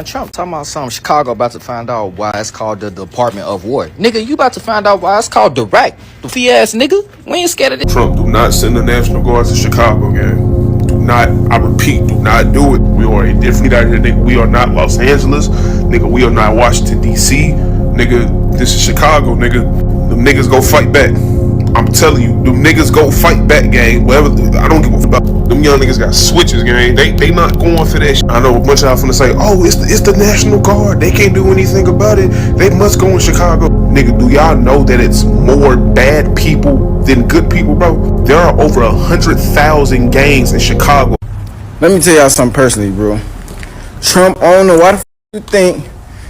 Trump talking about something. Chicago about to find out why it's called the Department of War. Nigga, you about to find out why it's called Direct. The fee ass nigga. We ain't scared of this. Trump, do not send the National Guard to Chicago, gang. Do not, I repeat, do not do it. We are a different out here, nigga. We are not Los Angeles. Nigga, we are not Washington, D.C. Nigga, this is Chicago, nigga. Them niggas go fight back. I'm telling you, them niggas go fight back, gang. Whatever, I don't give a fuck about. Them young niggas got switches, gang. They not going for that shit. I know a bunch of y'all finna say, oh, it's the National Guard. They can't do anything about it. They must go in Chicago. Nigga, do y'all know that it's more bad people than good people, bro? There are over 100,000 gangs in Chicago. Let me tell y'all something personally, bro. Trump, I don't know why the f you think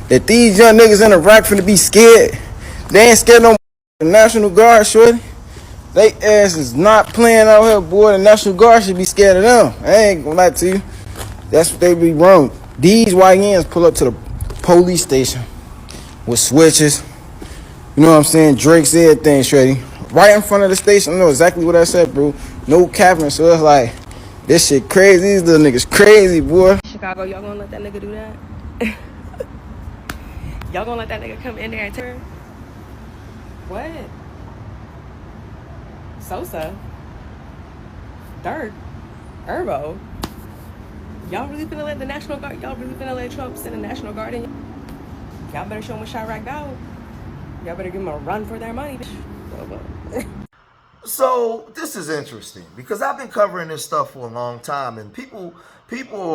that these young niggas in Iraq finna be scared. They ain't scared no the National Guard, shorty. They ass is not playing out here, boy. The National Guard should be scared of them. I ain't gonna lie to you. That's what they be wrong. These YNs pull up to the police station with switches. You know what I'm saying? Drake's everything, shorty. Right in front of the station. I know exactly what I said, bro. No capping, so it's like, this shit crazy. These little niggas crazy, boy. Chicago, y'all gonna let that nigga do that? Y'all gonna let that nigga come in there and turn? What? Sosa? Dirk? Herbo? Y'all really finna let the National Guard, y'all really finna let Trump send the National Guard in? Y'all better show them what Chirac out. Y'all better give them a run for their money. So this is interesting because I've been covering this stuff for a long time, and people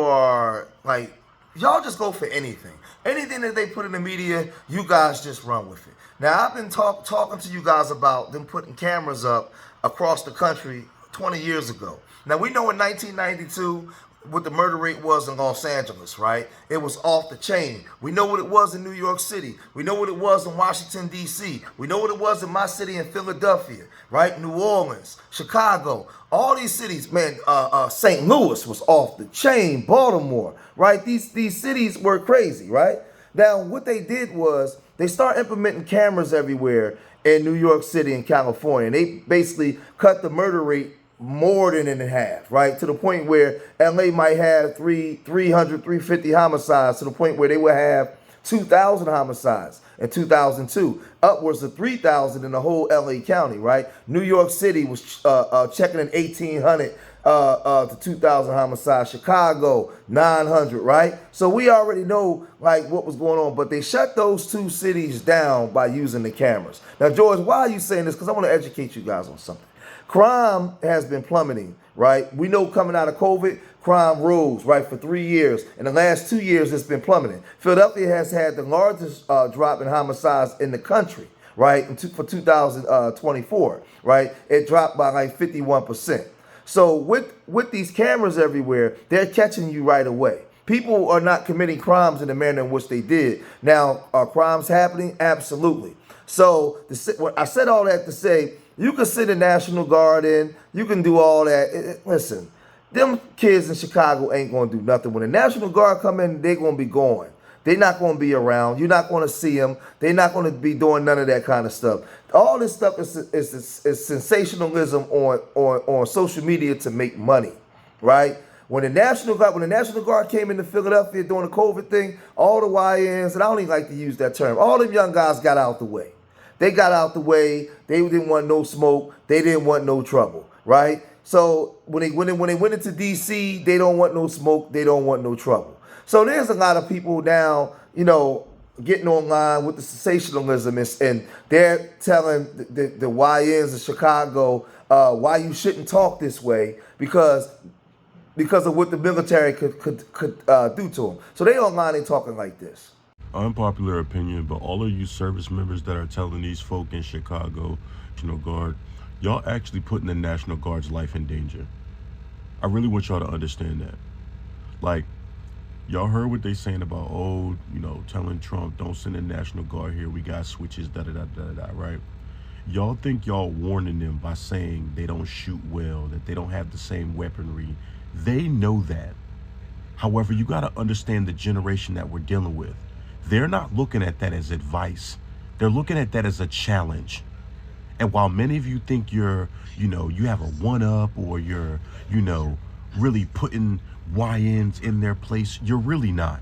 are like, y'all just go for anything. Anything that they put in the media, you guys just run with it. Now, I've been talking to you guys about them putting cameras up across the country 20 years ago. Now, we know in 1992 what the murder rate was in Los Angeles, right? It was off the chain. We know what it was in New York City. We know what it was in Washington, D.C. We know what it was in my city in Philadelphia, right? New Orleans, Chicago, all these cities, man, St. Louis was off the chain, Baltimore, right? These cities were crazy, right? Now, what they did was they started implementing cameras everywhere in New York City and California. And they basically cut the murder rate more than in half, right? To the point where LA might have 350 homicides, to the point where they would have 2,000 homicides in 2002, upwards of 3,000 in the whole LA County, right? New York City was checking in 1,800 to 2,000 homicides. Chicago, 900, right? So we already know like what was going on, but they shut those two cities down by using the cameras. Now, George, why are you saying this? Because I want to educate you guys on something. Crime has been plummeting, right? We know coming out of COVID, crime rose, right, for 3 years. In the last 2 years, it's been plummeting. Philadelphia has had the largest drop in homicides in the country, right, for 2024, right? It dropped by like 51%. So with these cameras everywhere, they're catching you right away. People are not committing crimes in the manner in which they did. Now, are crimes happening? Absolutely. So I said all that to say, you can send the National Guard in. You can do all that. Listen, them kids in Chicago ain't going to do nothing. When the National Guard come in, they're going to be going. They're not going to be around. You're not going to see them. They're not going to be doing none of that kind of stuff. All this stuff is sensationalism on social media to make money, right? When the National Guard came into Philadelphia during the COVID thing, all the YNs, and I don't even like to use that term, all them young guys got out the way. They got out the way. They didn't want no smoke. They didn't want no trouble, right? So when they went into D.C., they don't want no smoke. They don't want no trouble. So there's a lot of people now, you know, getting online with the sensationalism, and they're telling the YNs in Chicago why you shouldn't talk this way because of what the military could do to them. So they online and talking like this. Unpopular opinion, but all of you service members that are telling these folk in Chicago, National Guard, y'all actually putting the National Guard's life in danger. I really want y'all to understand that. Like, y'all heard what they saying about, oh, you know, telling Trump, don't send the National Guard here, we got switches, da-da-da-da-da, right? Y'all think y'all warning them by saying they don't shoot well, that they don't have the same weaponry. They know that. However, you got to understand the generation that we're dealing with. They're not looking at that as advice. They're looking at that as a challenge. And while many of you think you're, you know, you have a one-up or you're, you know, really putting YNs in their place, you're really not.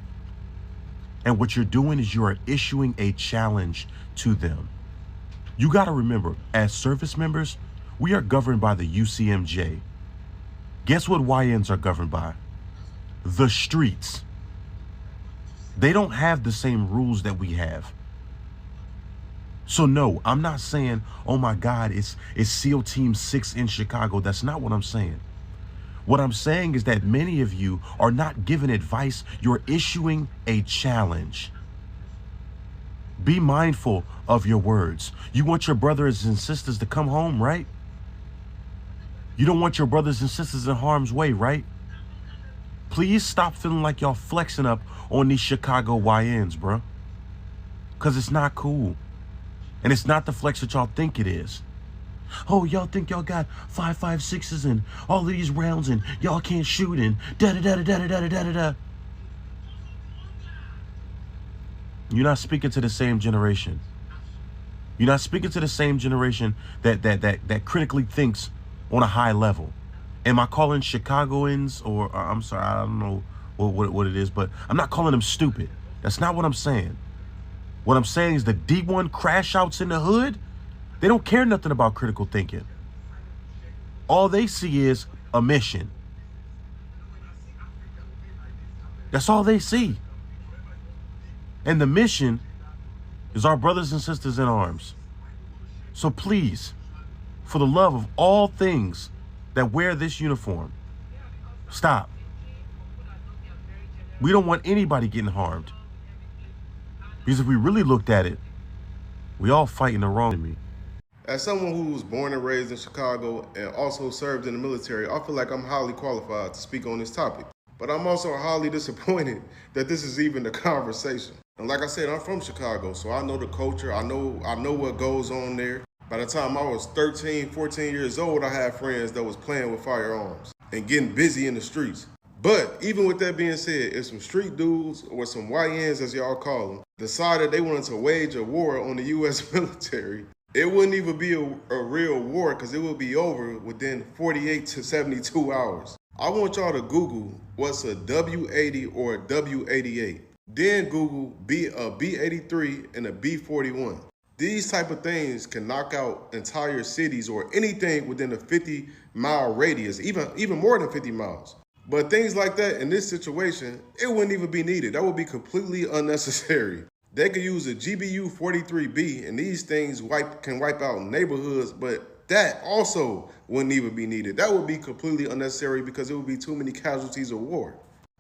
And what you're doing is you are issuing a challenge to them. You got to remember, as service members, we are governed by the UCMJ. Guess what YNs are governed by? The streets. They don't have the same rules that we have. So no, I'm not saying, oh my God, it's SEAL Team 6 in Chicago. That's not what I'm saying. What I'm saying is that many of you are not giving advice. You're issuing a challenge. Be mindful of your words. You want your brothers and sisters to come home, right? You don't want your brothers and sisters in harm's way, right? Please stop feeling like y'all flexing up on these Chicago YNs, bro. Because it's not cool. And it's not the flex that y'all think it is. Oh, y'all think y'all got 5.56s and all of these rounds and y'all can't shoot and da-da-da-da-da-da-da-da-da. You're not speaking to the same generation. You're not speaking to the same generation that critically thinks on a high level. Am I calling Chicagoans, or I'm sorry, I don't know what it is, but I'm not calling them stupid. That's not what I'm saying. What I'm saying is the D1 crash outs in the hood, they don't care nothing about critical thinking. All they see is a mission. That's all they see. And the mission is our brothers and sisters in arms. So please, for the love of all things that wear this uniform, stop. We don't want anybody getting harmed. Because if we really looked at it, we all fighting the wrong enemy. As someone who was born and raised in Chicago and also served in the military, I feel like I'm highly qualified to speak on this topic. But I'm also highly disappointed that this is even a conversation. And like I said, I'm from Chicago, so I know the culture. I know what goes on there. By the time I was 13, 14 years old, I had friends that was playing with firearms and getting busy in the streets. But even with that being said, if some street dudes, or some YNs as y'all call them, decided they wanted to wage a war on the U.S. military, it wouldn't even be a real war, because it would be over within 48 to 72 hours. I want y'all to Google what's a W-80 or a W-88. Then Google a B-83 and a B-41. These type of things can knock out entire cities or anything within a 50-mile radius, even more than 50 miles. But things like that in this situation, it wouldn't even be needed. That would be completely unnecessary. They could use a GBU 43B, and these things can wipe out neighborhoods, but that also wouldn't even be needed. That would be completely unnecessary because it would be too many casualties of war.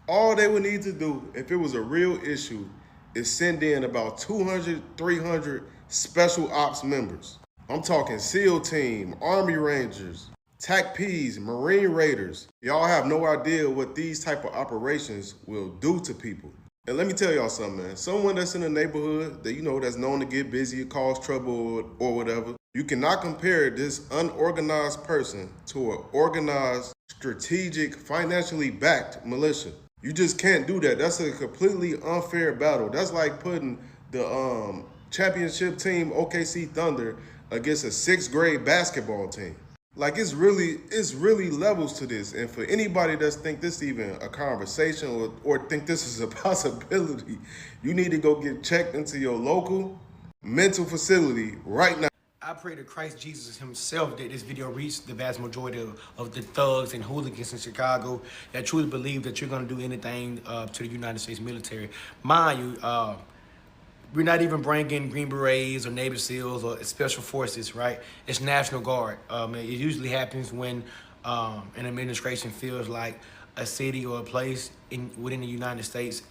All they would need to do, if it was a real issue, is send in about 200, 300 special ops members. I'm talking SEAL Team, Army Rangers, TACPs, Marine Raiders. Y'all have no idea what these type of operations will do to people. And let me tell y'all something, man. Someone that's in a neighborhood that, that's known to get busy, cause trouble or whatever, you cannot compare this unorganized person to an organized, strategic, financially backed militia. You just can't do that. That's a completely unfair battle. That's like putting the championship team OKC Thunder against a 6th grade basketball team. Like, it's really levels to this. And for anybody that's think this even a conversation or think this is a possibility, you need to go get checked into your local mental facility right now. I pray to Christ Jesus himself that this video reach the vast majority of the thugs and hooligans in Chicago that truly believe that you're going to do anything to the United States military. Mind you, we're not even bringing Green Berets or Navy SEALs or Special Forces, right? It's National Guard. It usually happens when an administration feels like a city or a place within the United States,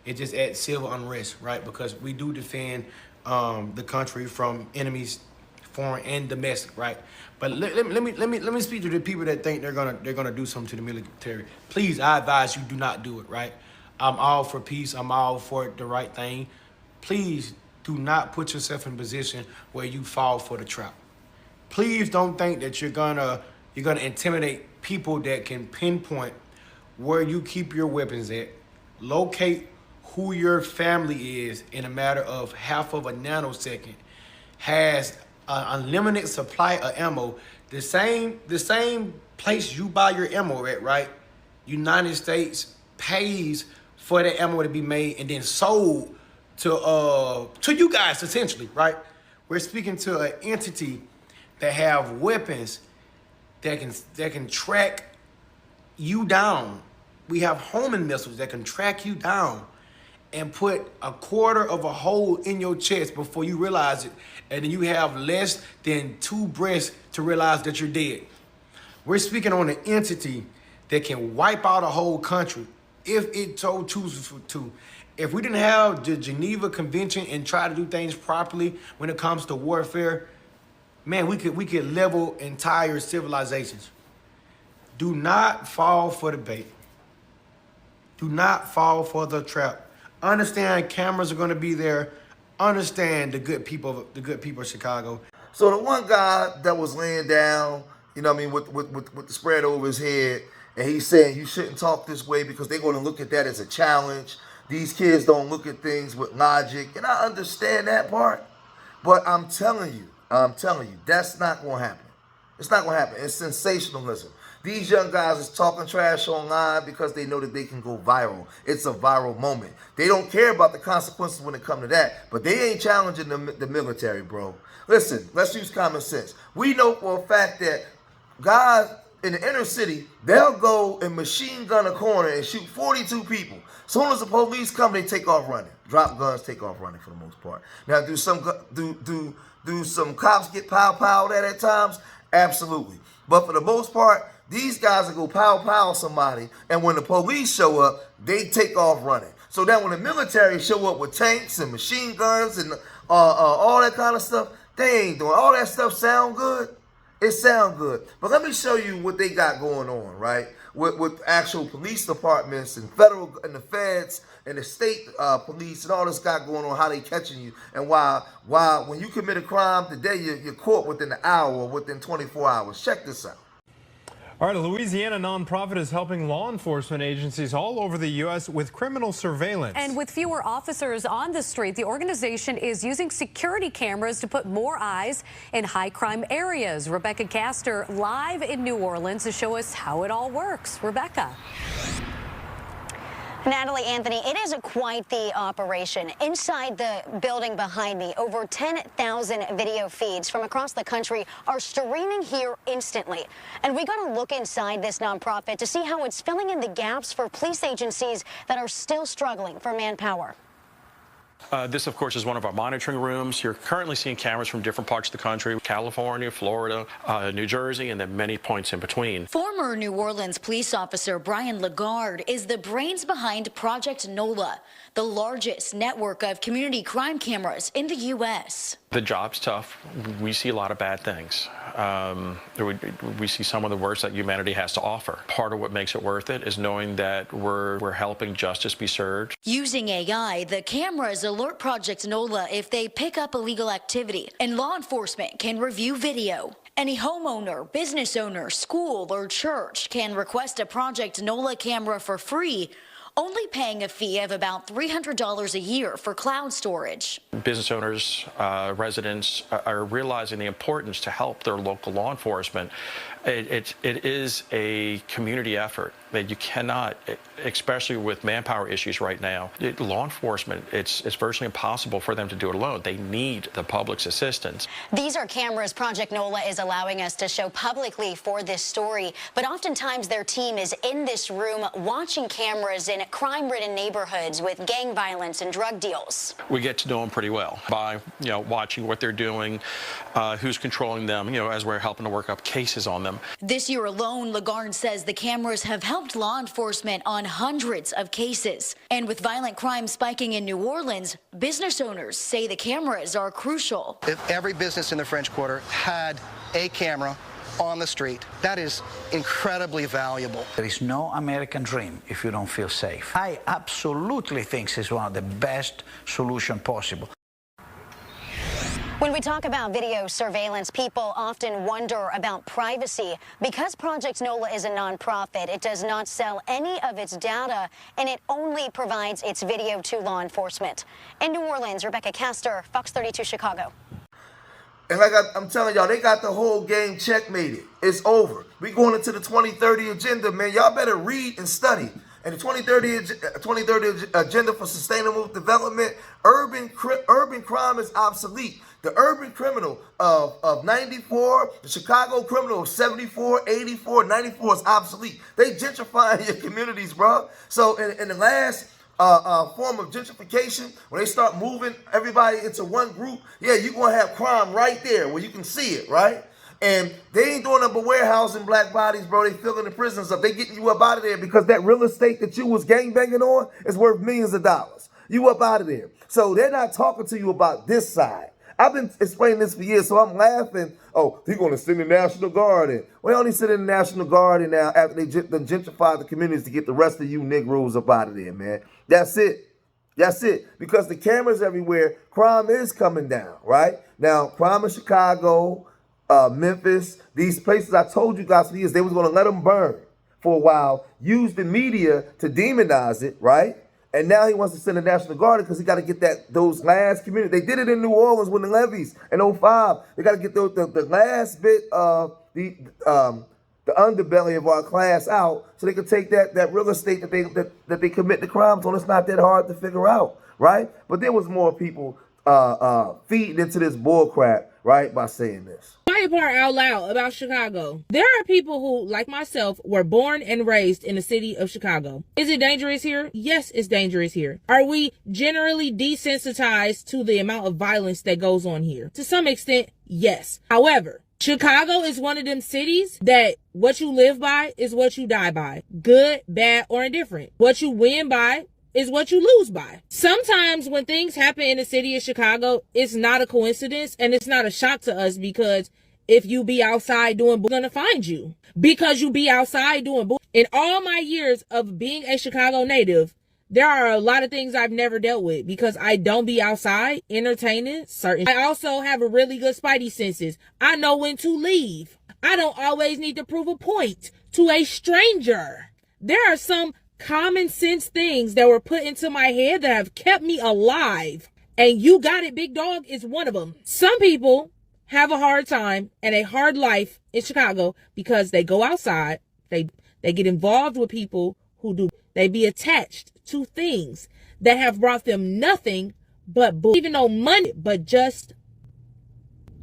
it just adds civil unrest, right? Because we do defend the country from enemies, foreign and domestic, right? But let me speak to the people that think they're gonna do something to the military. Please, I advise you do not do it, right? I'm all for peace. I'm all for the right thing. Please do not put yourself in a position where you fall for the trap. Please don't think that you're gonna intimidate people that can pinpoint where you keep your weapons at, locate who your family is in a matter of half of a nanosecond, has an unlimited supply of ammo. The same place you buy your ammo at, right? United States pays for that ammo to be made and then sold to you guys essentially, right? We're speaking to an entity that have weapons that can track you down. We have homing missiles that can track you down and put a quarter of a hole in your chest before you realize it, and then you have less than 2 breaths to realize that you're dead. We're speaking on an entity that can wipe out a whole country if it so chooses to. If we didn't have the Geneva Convention and try to do things properly when it comes to warfare, man, we could level entire civilizations. Do not fall for the bait. Do not fall for the trap. Understand cameras are going to be there. Understand the good people of Chicago. So the one guy that was laying down, you know what I mean, with the spread over his head, and he's saying you shouldn't talk this way because they're going to look at that as a challenge. These kids don't look at things with logic, and I understand that part. But I'm telling you, that's not going to happen. It's not going to happen. It's sensationalism. These young guys is talking trash online because they know that they can go viral. It's a viral moment. They don't care about the consequences when it comes to that, but they ain't challenging the military, bro. Listen, let's use common sense. We know for a fact that guys in the inner city, they'll go and machine gun a corner and shoot 42 people. Soon as the police come, they take off running. Drop guns, take off running for the most part. Now, do some cops get pow-powed at times? Absolutely. But for the most part, these guys will go pow-pow somebody, and when the police show up, they take off running. So that when the military show up with tanks and machine guns and all that kind of stuff, they ain't doing all that stuff. Sound good? It sound good. But let me show you what they got going on, right? With actual police departments and the feds and the state police and all this got going on, how they catching you, and why when you commit a crime today, you're caught within an hour or within 24 hours. Check this out. All right, a Louisiana nonprofit is helping law enforcement agencies all over the U.S. with criminal surveillance. And with fewer officers on the street, the organization is using security cameras to put more eyes in high crime areas. Rebecca Castor live in New Orleans to show us how it all works. Rebecca. Natalie, Anthony, it is quite the operation. Inside the building behind me, over 10,000 video feeds from across the country are streaming here instantly. And we got to look inside this nonprofit to see how it's filling in the gaps for police agencies that are still struggling for manpower. This, of course, is one of our monitoring rooms. You're currently seeing cameras from different parts of the country, California, Florida, New Jersey, and then many points in between. Former New Orleans police officer Brian Lagarde is the brains behind Project NOLA, the largest network of community crime cameras in the U.S. The job's tough. We see a lot of bad things. We see some of the worst that humanity has to offer. Part of what makes it worth it is knowing that we're helping justice be served. Using AI, the cameras alert Project NOLA if they pick up illegal activity, and law enforcement can review video. Any homeowner, business owner, school, or church can request a Project NOLA camera for free, only paying a fee of about $300 a year for cloud storage. Business owners, residents are realizing the importance to help their local law enforcement. It is a community effort that you cannot, especially with manpower issues right now, law enforcement, it's virtually impossible for them to do it alone. They need the public's assistance. These are cameras Project NOLA is allowing us to show publicly for this story, but oftentimes their team is in this room watching cameras in crime-ridden neighborhoods with gang violence and drug deals. We get to know them pretty well by, watching what they're doing, who's controlling them, as we're helping to work up cases on them. This year alone, Lagarde says the cameras have helped law enforcement on hundreds of cases. And with violent crime spiking in New Orleans, business owners say the cameras are crucial. If every business in the French Quarter had a camera on the street, that is incredibly valuable. There is no American dream if you don't feel safe. I absolutely think it's one of the best solutions possible. When we talk about video surveillance, people often wonder about privacy. Because Project NOLA is a nonprofit, it does not sell any of its data, and it only provides its video to law enforcement. In New Orleans, Rebecca Castor, Fox 32 Chicago. And like I'm telling y'all, they got the whole game checkmated. It's over. We going into the 2030 agenda, man. Y'all better read and study. and the 2030 Agenda for Sustainable Development, urban crime is obsolete. The urban criminal of 94, the Chicago criminal of 74, 84, 94 is obsolete. They gentrifying your communities, bro. So in the last form of gentrification, when they start moving everybody into one group, yeah, you're going to have crime right there where you can see it, right? And they ain't doing nothing but warehousing black bodies, bro. They filling the prisons up. They getting you up out of there because that real estate that you was gangbanging on is worth millions of dollars. You up out of there. So they're not talking to you about this side. I've been explaining this for years, so I'm laughing. Oh, they're going to send the National Guard in. We only send in the National Guard in now after they gentrify the communities to get the rest of you Negroes up out of there, man. That's it. That's it. Because the cameras everywhere, crime is coming down, right? Now, crime in Chicago, Memphis, these places I told you guys for years, they was going to let them burn for a while, use the media to demonize it, right? And now he wants to send a National Guard because he got to get those last communities. They did it in New Orleans with the levees in 05. They got to get the last bit of the underbelly of our class out so they can take that real estate that they commit the crimes on. It's not that hard to figure out, right? But there was more people feeding into this bull crap, right, by saying this. Quiet part out loud about Chicago. There are people who, like myself, were born and raised in the city of Chicago. Is it dangerous here? Yes, it's dangerous here. Are we generally desensitized to the amount of violence that goes on here? To some extent, yes. However, Chicago is one of them cities that what you live by is what you die by. Good, bad, or indifferent. What you win by is what you lose by. Sometimes when things happen in the city of Chicago, it's not a coincidence and it's not a shock to us because if you be outside doing, we're gonna find you because you be outside doing. In all my years of being a Chicago native, there are a lot of things I've never dealt with because I don't be outside entertaining certain. I also have a really good spidey senses. I know when to leave. I don't always need to prove a point to a stranger. There are some common sense things that were put into my head that have kept me alive. And you got it, big dog, is one of them. Some people have a hard time and a hard life in Chicago because they go outside. They get involved with people who do. They be attached to things that have brought them nothing but even no money. But just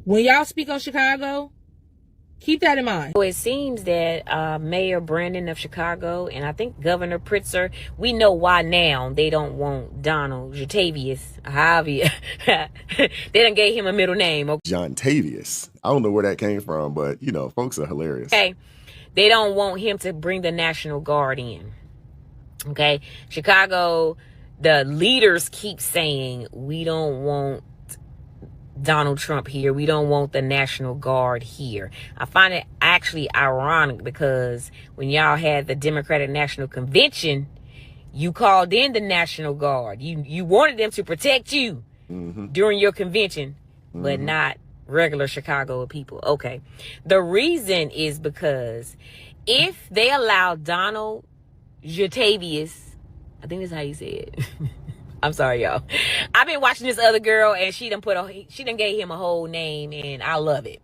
when y'all speak on Chicago, keep that in mind. So it seems that Mayor Brandon of Chicago and I think Governor Pritzker, we know why now they don't want Donald Jatavius. Javier. They done gave him a middle name. Okay? John Tavius. I don't know where that came from, but you know, folks are hilarious. Okay. They don't want him to bring the National Guard in. Okay. Chicago, the leaders keep saying, we don't want Donald Trump here. We don't want the National Guard here. I find it actually ironic because when y'all had the Democratic National Convention, you called in the National Guard. You wanted them to protect you during your convention, but not regular Chicago people. Okay. The reason is because if they allow Donald Jatavius, I think that's how you say it. I'm sorry, y'all. I've been watching this other girl and she done gave him a whole name and I love it.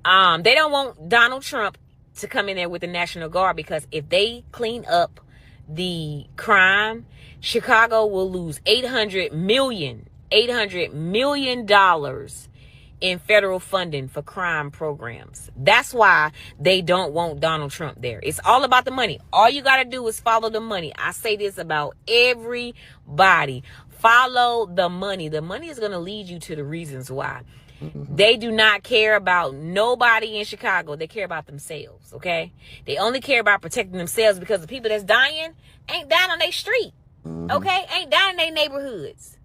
They don't want Donald Trump to come in there with the National Guard because if they clean up the crime, Chicago will lose $800 million in federal funding for crime programs. That's why they don't want Donald Trump there. It's all about the money. All you got to do is follow the money. I say this about everybody. Follow the money. The money is going to lead you to the reasons why. They do not care about nobody in Chicago. They care about themselves, okay? They only care about protecting themselves because the people that's dying ain't dying on their street, okay? Ain't dying in their neighborhoods.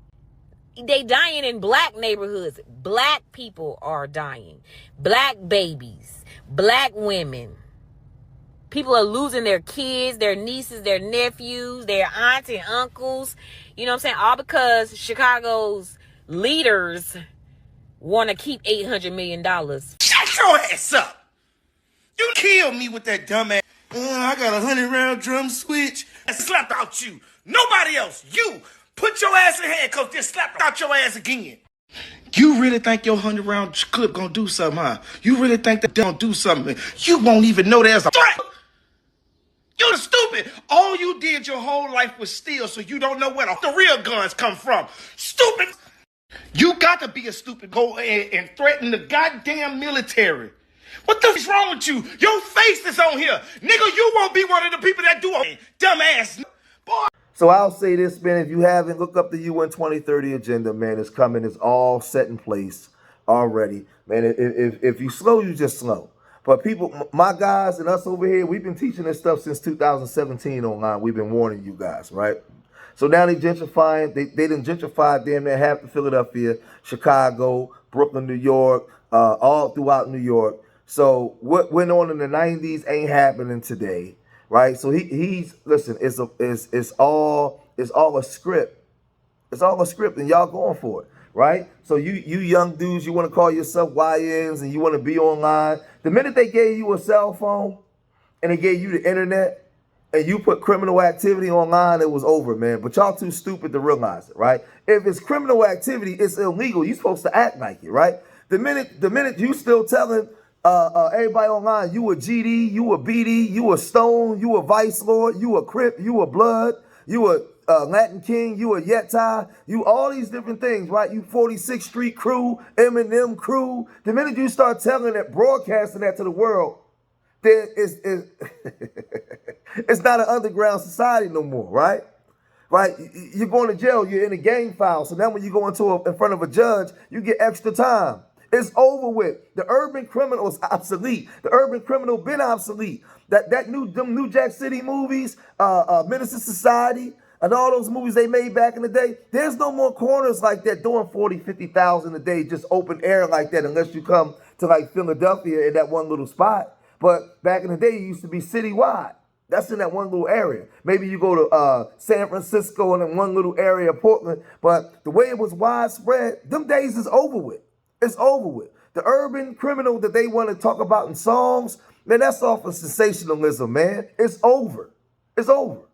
They dying in black neighborhoods. Black people are dying. Black babies, black women. People are losing their kids, their nieces, their nephews, their aunts and uncles. You know what I'm saying? All because Chicago's leaders want to keep $800 million. Shut your ass up. You killed me with that dumb ass. I got a 100-round drum switch. I slapped out you. Nobody else. You. Put your ass in handcuffs, just slap out your ass again. You really think your 100-round clip gonna do something, huh? You really think that gonna do something? You won't even know there's a threat. You're the stupid. Stupid. All you did your whole life was steal, so you don't know where the real guns come from. Stupid. You got to be a stupid. Go and threaten the goddamn military. What the f*** is wrong with you? Your face is on here. Nigga, you won't be one of the people that do it. Dumbass. Boy. So I'll say this, man. If you haven't, look up the UN 2030 agenda, man. It's coming. It's all set in place already. Man, if you slow, you just slow. But people, my guys and us over here, we've been teaching this stuff since 2017 online. We've been warning you guys, right? So now they gentrifying. They done gentrified damn near half of Philadelphia, Chicago, Brooklyn, New York, all throughout New York. So what went on in the 90s ain't happening today, right? So he's listen. It's all a script. It's all a script, and y'all going for it, right? So you young dudes, you want to call yourself YNs and you want to be online. The minute they gave you a cell phone and they gave you the internet, and you put criminal activity online, it was over, man. But y'all too stupid to realize it, right? If it's criminal activity, it's illegal. You're supposed to act like it, right? The minute you still telling everybody online, you a GD, you a BD, you a Stone, you a Vice Lord, you a Crip, you a Blood, you a Latin King, you a Yeti, you all these different things, right? You 46th Street crew, Eminem crew. The minute you start telling that, broadcasting that to the world, then it's not an underground society no more, right? Right? You're going to jail. You're in a gang file. So now when you go in front of a judge, you get extra time. It's over with. The urban criminal is obsolete. The urban criminal been obsolete. Them New Jack City movies, Menace to Society, and all those movies they made back in the day, there's no more corners like that doing 40, 50,000 a day, just open air like that, unless you come to like Philadelphia in that one little spot. But back in the day, it used to be citywide. That's in that one little area. Maybe you go to San Francisco and in one little area of Portland. But the way it was widespread, them days is over with. It's over with. The urban criminal that they want to talk about in songs, man, that's off of sensationalism, man. It's over. It's over.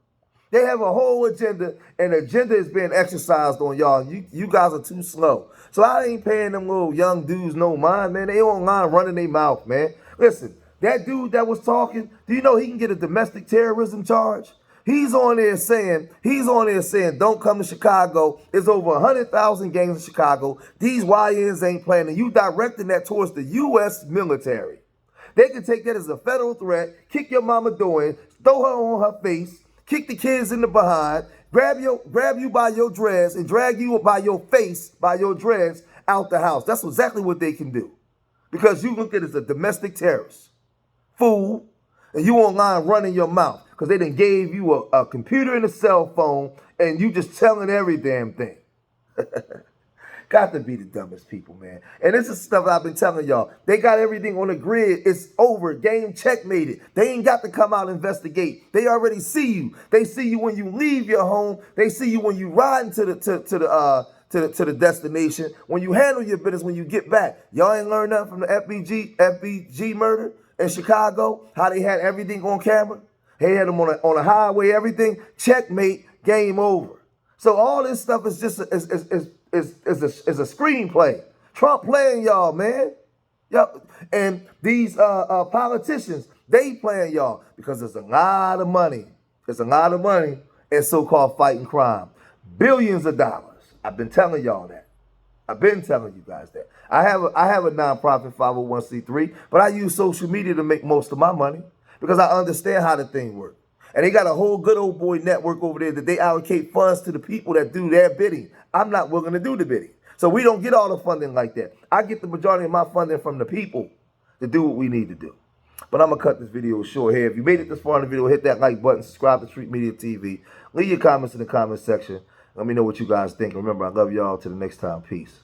They have a whole agenda, and the agenda is being exercised on y'all. You guys are too slow. So I ain't paying them little young dudes no mind, man. They online running their mouth, man. Listen. That dude that was talking, do you know he can get a domestic terrorism charge? He's on there saying, don't come to Chicago. There's over 100,000 gangs in Chicago. These YNs ain't playing. And you directing that towards the U.S. military. They can take that as a federal threat, kick your mama doing, throw her on her face, kick the kids in the behind, grab you by your dreads and drag you by your face, by your dreads, out the house. That's exactly what they can do. Because you look at it as a domestic terrorist. Fool, and you online running your mouth because they done gave you a computer and a cell phone and you just telling every damn thing. Got to be the dumbest people, man. And this is stuff I've been telling y'all. They got everything on the grid. It's over. Game checkmated. They ain't got to come out and investigate. They already see you. They see you when you leave your home. They see you when you ride into the destination. When you handle your business, when you get back. Y'all ain't learned nothing from the FBG murder in Chicago, how they had everything on camera. They had them on a highway, everything. Checkmate, game over. So all this stuff is just is a screenplay. Trump playing y'all, man. Yep. And these politicians, they playing y'all because there's a lot of money. There's a lot of money in so-called fighting crime. Billions of dollars. I've been telling y'all that. I've been telling you guys that. I have a nonprofit 501c3, but I use social media to make most of my money because I understand how the thing works. And they got a whole good old boy network over there that they allocate funds to the people that do their bidding. I'm not willing to do the bidding. So we don't get all the funding like that. I get the majority of my funding from the people to do what we need to do. But I'm going to cut this video short here. If you made it this far in the video, hit that like button, subscribe to Street Media TV. Leave your comments in the comment section. Let me know what you guys think. Remember, I love y'all. Till the next time. Peace.